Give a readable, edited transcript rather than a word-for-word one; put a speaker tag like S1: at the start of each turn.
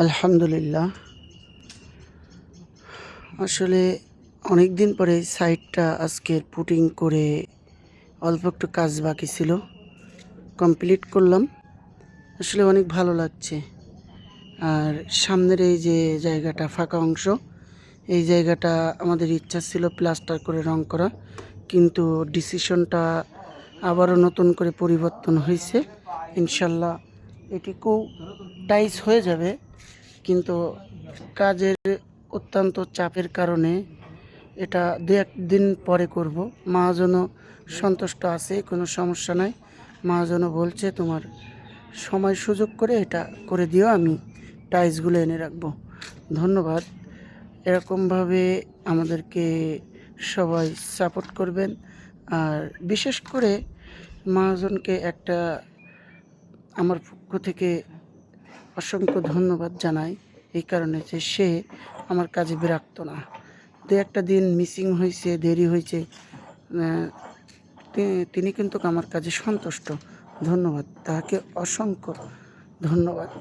S1: আলহামদুলিল্লাহ। আসলে অনেক দিন পরে সাইটটা আজকে পুটিং করে অল্প একটু কাজ বাকি ছিল, কমপ্লিট করলাম। আসলে অনেক ভালো লাগছে। আর সামনের এই যে জায়গাটা ফাঁকা অংশ, এই জায়গাটা আমাদের ইচ্ছা ছিল প্লাস্টার করে রং করা, কিন্তু ডিসিশনটা আবারও নতুন করে পরিবর্তন হয়েছে। ইনশাল্লাহ এটিকেও টাইস হয়ে যাবে, কিন্তু কাজের অত্যন্ত চাপের কারণে এটা দু একদিন পরে করব। মহাজনও সন্তুষ্ট আছে, কোনো সমস্যা নাই। মহাজনও বলছে তোমার সময় সুযোগ করে এটা করে দিও, আমি টাইলসগুলো এনে রাখবো। ধন্যবাদ। এরকমভাবে আমাদেরকে সবাই সাপোর্ট করবেন। আর বিশেষ করে মহাজনকে একটা আমার পক্ষ থেকে অসংখ্য ধন্যবাদ জানাই, এই কারণে যে সে আমার কাজে বিরক্ত না। দু একটা দিন মিসিং হয়েছে, দেরি হয়েছে, তিনি কিন্তু আমার কাজে সন্তুষ্ট। ধন্যবাদ, তাকে অসংখ্য ধন্যবাদ।